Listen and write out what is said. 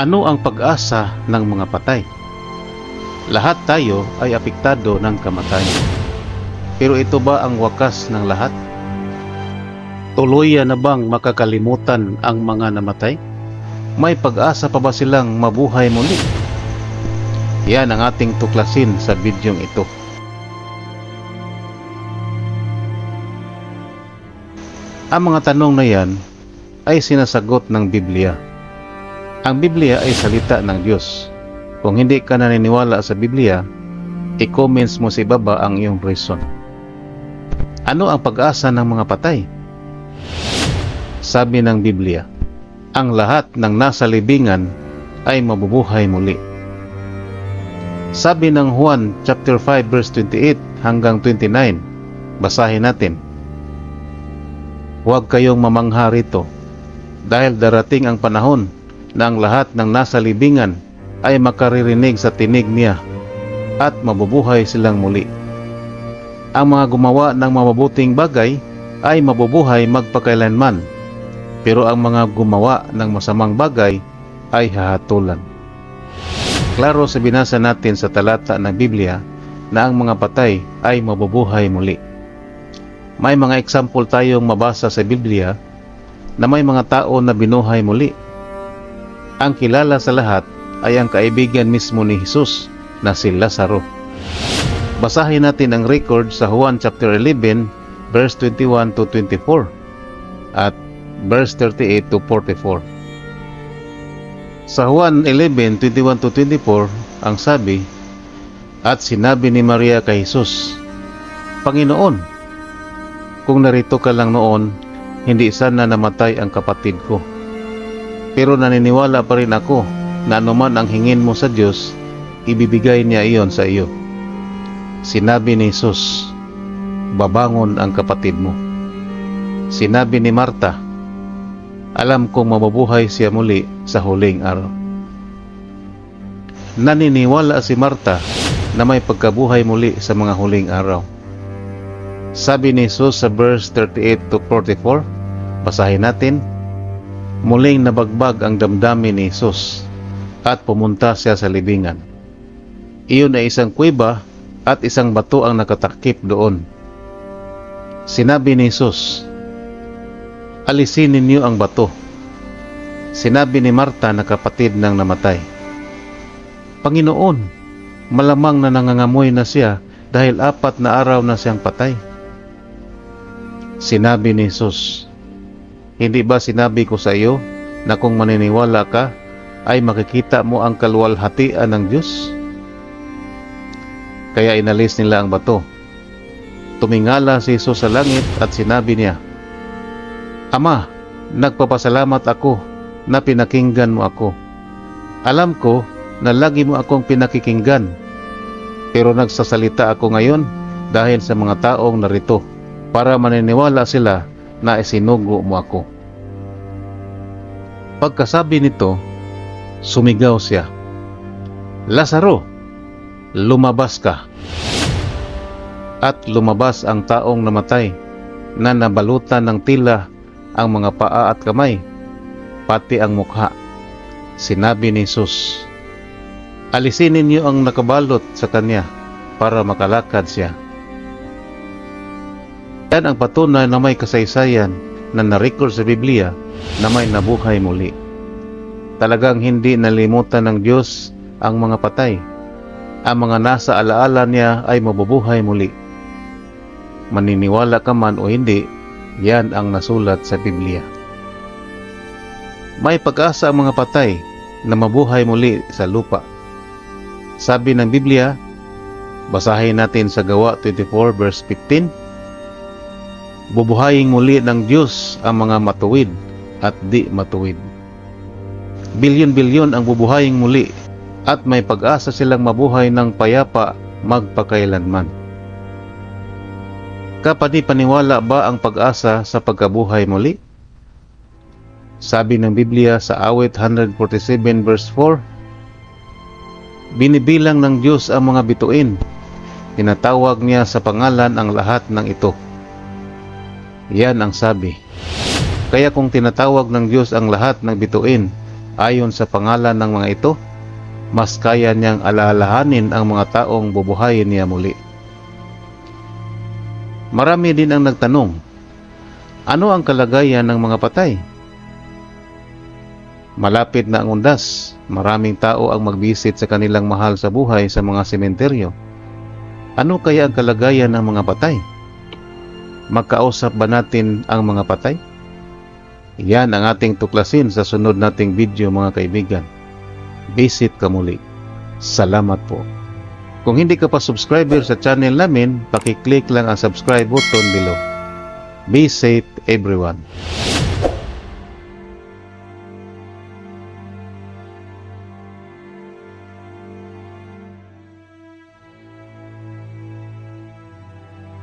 Ano ang pag-asa ng mga patay? Lahat tayo ay apektado ng kamatayan. Pero ito ba ang wakas ng lahat? Tuluyan na bang makakalimutan ang mga namatay? May pag-asa pa ba silang mabuhay muli? Yan ang ating tuklasin sa bidyong ito. Ang mga tanong na yan ay sinasagot ng Biblia. Ang Biblia ay salita ng Diyos. Kung hindi ka naniniwala sa Biblia, i-comments mo sa ibaba ang iyong reason. Ano ang pag-asa ng mga patay? Sabi ng Biblia, ang lahat ng nasa libingan ay mabubuhay muli. Sabi ng Juan chapter 5 verse 28 hanggang 29, basahin natin. Huwag kayong mamangha rito, dahil darating ang panahon na ang lahat ng nasa libingan ay makaririnig sa tinig niya at mabubuhay silang muli. Ang mga gumawa ng mabubuting bagay ay mabubuhay magpakailanman, pero ang mga gumawa ng masamang bagay ay hahatulan. Klaro sa binasa natin sa talata ng Biblia na ang mga patay ay mabubuhay muli. May mga example tayong mabasa sa Biblia na may mga tao na binuhay muli. Ang kilala sa lahat ay ang kaibigan mismo ni Jesus na si Lazaro. Basahin natin ang record sa Juan chapter 11 verse 21 to 24 at verse 38 to 44. Sa Juan 11, 21 to 24, ang sabi, at sinabi ni Maria kay Jesus, Panginoon, kung narito ka lang noon, hindi sana namatay ang kapatid ko. Pero naniniwala pa rin ako na anuman ang hingin mo sa Diyos, ibibigay niya iyon sa iyo. Sinabi ni Jesus, babangon ang kapatid mo. Sinabi ni Marta, alam kong mabubuhay siya muli sa huling araw. Naniniwala si Marta na may pagkabuhay muli sa mga huling araw. Sabi ni Jesus sa verse 38 to 44, basahin natin, muling nabagbag ang damdamin ni Jesus at pumunta siya sa libingan. Iyon ay isang kuweba at isang bato ang nakatakip doon. Sinabi ni Jesus, alisin ninyo ang bato. Sinabi ni Marta na kapatid ng namatay, Panginoon, malamang na nangangamoy na siya dahil 4 na araw na siyang patay. Sinabi ni Jesus, hindi ba sinabi ko sa iyo na kung maniniwala ka, ay makikita mo ang kaluwalhatian ng Diyos? Kaya inalis nila ang bato. Tumingala si Jesus sa langit at sinabi niya, Ama, nagpapasalamat ako na pinakinggan mo ako. Alam ko na lagi mo akong pinakikinggan, pero nagsasalita ako ngayon dahil sa mga taong narito, para maniniwala sila na isinugo mo ako. Pagkasabi nito, sumigaw siya, Lazaro, lumabas ka. At lumabas ang taong namatay na nabalutan ng tila ang mga paa at kamay, pati ang mukha. Sinabi ni Jesus, alisin ninyo ang nakabalot sa kanya para makalakad siya. Yan ang patunay na may kasaysayan na na-record sa Biblia na may nabuhay muli. Talagang hindi nalimutan ng Diyos ang mga patay. Ang mga nasa alaala niya ay mabubuhay muli. Maniniwala ka man o hindi, yan ang nasulat sa Biblia. May pag-asa ang mga patay na mabuhay muli sa lupa. Sabi ng Biblia, basahin natin sa Gawa 24 verse 15, bubuhayin muli ng Diyos ang mga matuwid at di matuwid. Bilyon-bilyon ang bubuhayin muli at may pag-asa silang mabuhay ng payapa magpakailanman. Kapani-paniwala ba ang pag-asa sa pagkabuhay muli? Sabi ng Biblia sa Awit 147 verse 4, binibilang ng Diyos ang mga bituin, tinatawag niya sa pangalan ang lahat ng ito. Yan ang sabi. Kaya kung tinatawag ng Diyos ang lahat ng bituin, Ayon sa pangalan ng mga ito, mas kaya niyang alalahanin ang mga taong bubuhayin niya muli. Marami din ang nagtanong, ano ang kalagayan ng mga patay? Malapit na ang undas, maraming tao ang magbisit sa kanilang mahal sa buhay sa mga sementeryo. Ano kaya ang kalagayan ng mga patay? Magkausap ba natin ang mga patay? Yan ang ating tuklasin sa sunod nating video mga kaibigan. Visit ka muli. Salamat po. Kung hindi ka pa subscriber sa channel namin, paki-click lang ang subscribe button below. Be safe everyone.